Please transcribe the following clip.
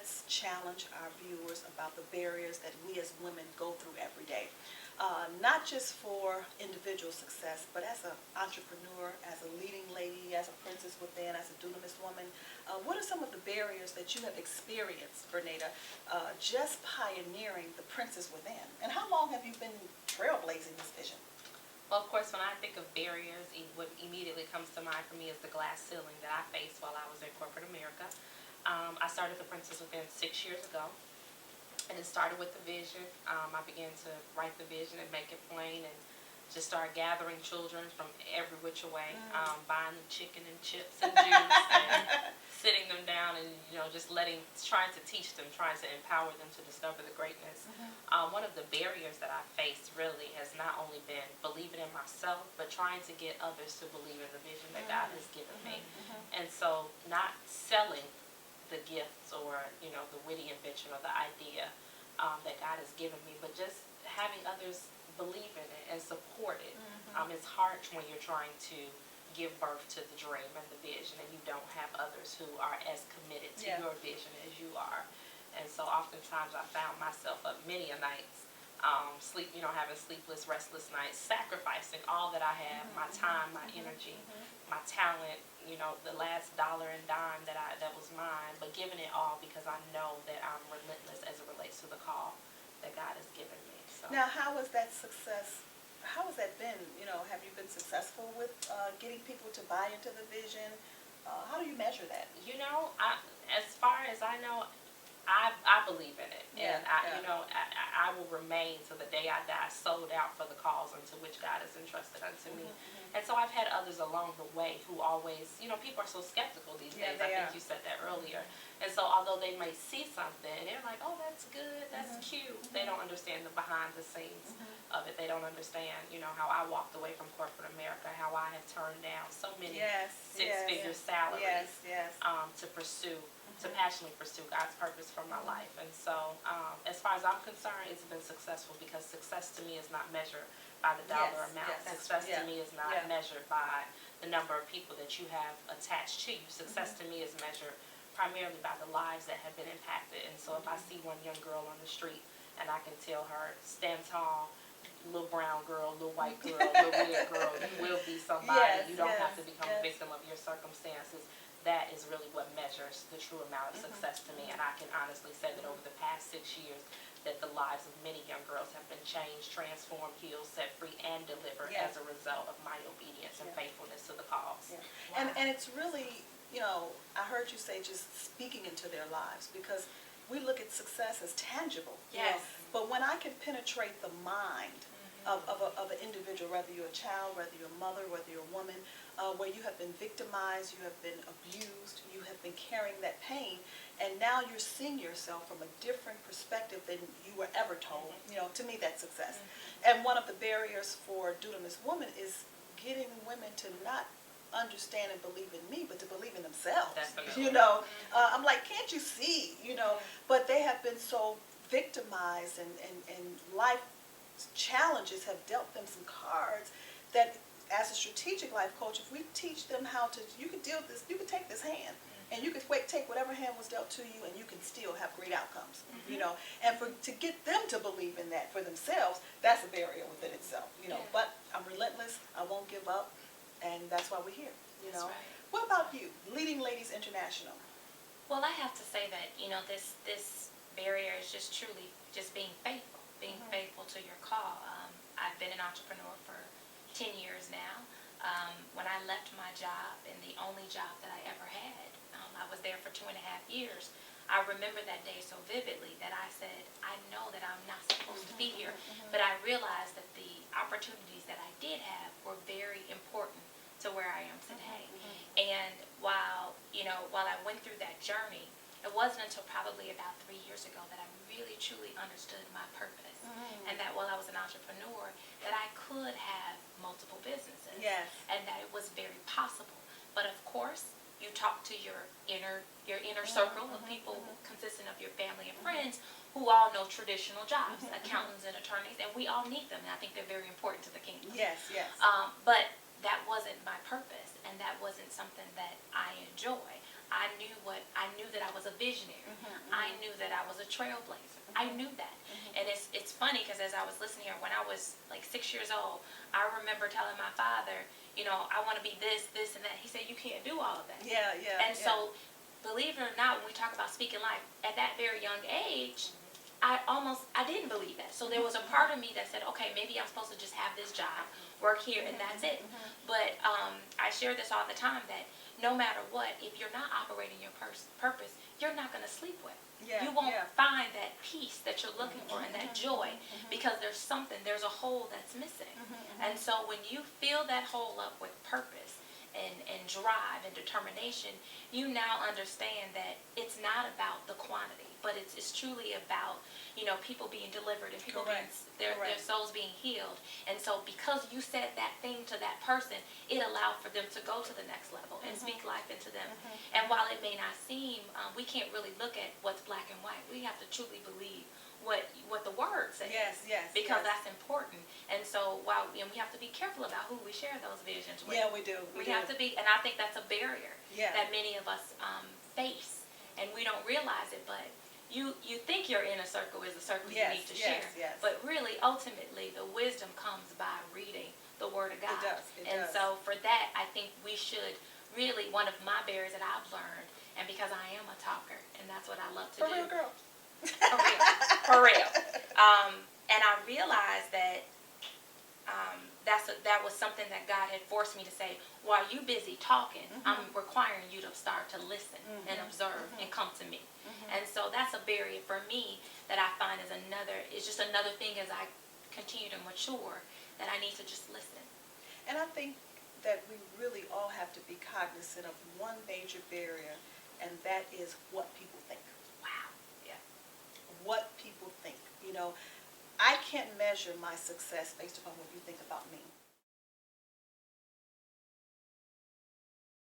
let's challenge our viewers about the barriers that we as women go through every day. Not just for individual success, but as an entrepreneur, as a leading lady, as a princess within, as a Dunamis woman. What are some of the barriers that you have experienced, Bernita, just pioneering the princess within? And how long have you been trailblazing this vision? Well, of course, when I think of barriers, what immediately comes to mind for me is the glass ceiling that I faced while I was in corporate America. I started the Princess Within 6 years ago. And it started with the vision. I began to write the vision and make it plain, and just started gathering children from every which way, buying them chicken and chips and juice, and sitting them down and just trying to teach them, trying to empower them to discover the greatness. One of the barriers that I faced really has not only been believing in myself, but trying to get others to believe in the vision that God has given me. And so, not selling the gifts or the witty invention or the idea that God has given me, but just having others believe in it and support it. It's hard when you're trying to give birth to the dream and the vision and you don't have others who are as committed to your vision as you are. And so oftentimes I found myself up many a nights having sleepless, restless nights, sacrificing all that I have, my time, my energy, my talent, the last dollar and dime that was mine, but giving it all because I know that I'm relentless as it relates to the call that God has given me. So. Now, how has that success, how has that been? Have you been successful with getting people to buy into the vision? How do you measure that? As far as I know, I believe in it, and I will remain to the day I die sold out for the cause unto which God has entrusted unto me. And so I've had others along the way who always, people are so skeptical these days. I think you said that earlier. And so although they might see something and they're like, oh, that's good, that's cute, they don't understand the behind the scenes of it. They don't understand, how I walked away from corporate America, how I have turned down so many six-figure salaries to passionately pursue God's purpose for my life. And so as far as I'm concerned, it's been successful because success to me is not measured by the dollar amount. Success to me is not measured by the number of people that you have attached to you. Success to me is measured primarily by the lives that have been impacted. And so if I see one young girl on the street and I can tell her, stand tall, little brown girl, little white girl, little red girl, you will be somebody. You don't have to become a victim of your circumstances. That is really what measures the true amount of success to me. And I can honestly say that over the past 6 years, that the lives of many young girls have been changed, transformed, healed, set free, and delivered as a result of my obedience and faithfulness to the cause. Wow. And it's really, I heard you say just speaking into their lives, because we look at success as tangible. But when I can penetrate the mind of an individual, whether you're a child, whether you're a mother, whether you're a woman, where you have been victimized, you have been abused, you have been carrying that pain, and now you're seeing yourself from a different perspective than you were ever told. To me, that's success. And one of the barriers for Dunamis women is getting women to not understand and believe in me, but to believe in themselves. I'm like, can't you see? But they have been so victimized, and life challenges have dealt them some cards that, as a strategic life coach, if we teach them how to, you could deal with this, you could take this hand, and you could take whatever hand was dealt to you, and you can still have great outcomes. And to get them to believe in that for themselves, that's a barrier within itself. But I'm relentless. I won't give up, and that's why we're here. That's right. What about you, Leading Ladies International? Well, I have to say that this barrier is just truly just being faithful, faithful to your call. I've been an entrepreneur for 10 years now. When I left my job, and the only job that I ever had, I was there for 2.5 years. I remember that day so vividly that I said, I know that I'm not supposed to be here, but I realized that the opportunities that I did have were very important to where I am today. And while I went through that journey, it wasn't until probably about 3 years ago that I really truly understood my purpose, and that while I was an entrepreneur, that I could have multiple businesses, and that it was very possible. But of course, you talk to your inner circle of people consisting of your family and friends who all know traditional jobs, accountants and attorneys, and we all need them, and I think they're very important to the kingdom. But that wasn't my purpose, and that wasn't something that I enjoy. I knew that I was a visionary. I knew that I was a trailblazer. I knew that. And it's funny because as I was listening here, when I was like 6 years old, I remember telling my father, I want to be this, this, and that. He said, you can't do all of that. Yeah. And so, believe it or not, when we talk about speaking life, at that very young age, I didn't believe that. So there was a part of me that said, okay, maybe I'm supposed to just have this job, work here, and that's it. But I share this all the time that no matter what, if you're not operating your purpose, you're not going to sleep well. You won't find that peace that you're looking for and that joy because there's a hole that's missing. And so when you fill that hole up with purpose and drive and determination, you now understand that it's not about the quantity, but it's truly about, people being delivered and people being, their souls being healed. And so because you said that thing to that person, it allowed for them to go to the next level and speak life into them. And while it may not seem, we can't really look at what's black and white. We have to truly believe what the word says. Yes. Because that's important. And so while we have to be careful about who we share those visions with. Yeah, we do. We have to be, and I think that's a barrier that many of us face, and we don't realize it. But you think your inner circle is the circle you need to share, but really, ultimately, the wisdom comes by reading the Word of God. It does. So for that, I think we should really, one of my barriers that I've learned, and because I am a talker, and that's what I love to do. For real, girl. For real. And I realized that that was something that God had forced me to say, while you busy talking, I'm requiring you to start to listen and observe and come to me. And so that's a barrier for me that I find is just another thing as I continue to mature, that I need to just listen. And I think that we really all have to be cognizant of one major barrier, and that is what people think. Wow. Yeah. What people think. I can't measure my success based upon what you think about me.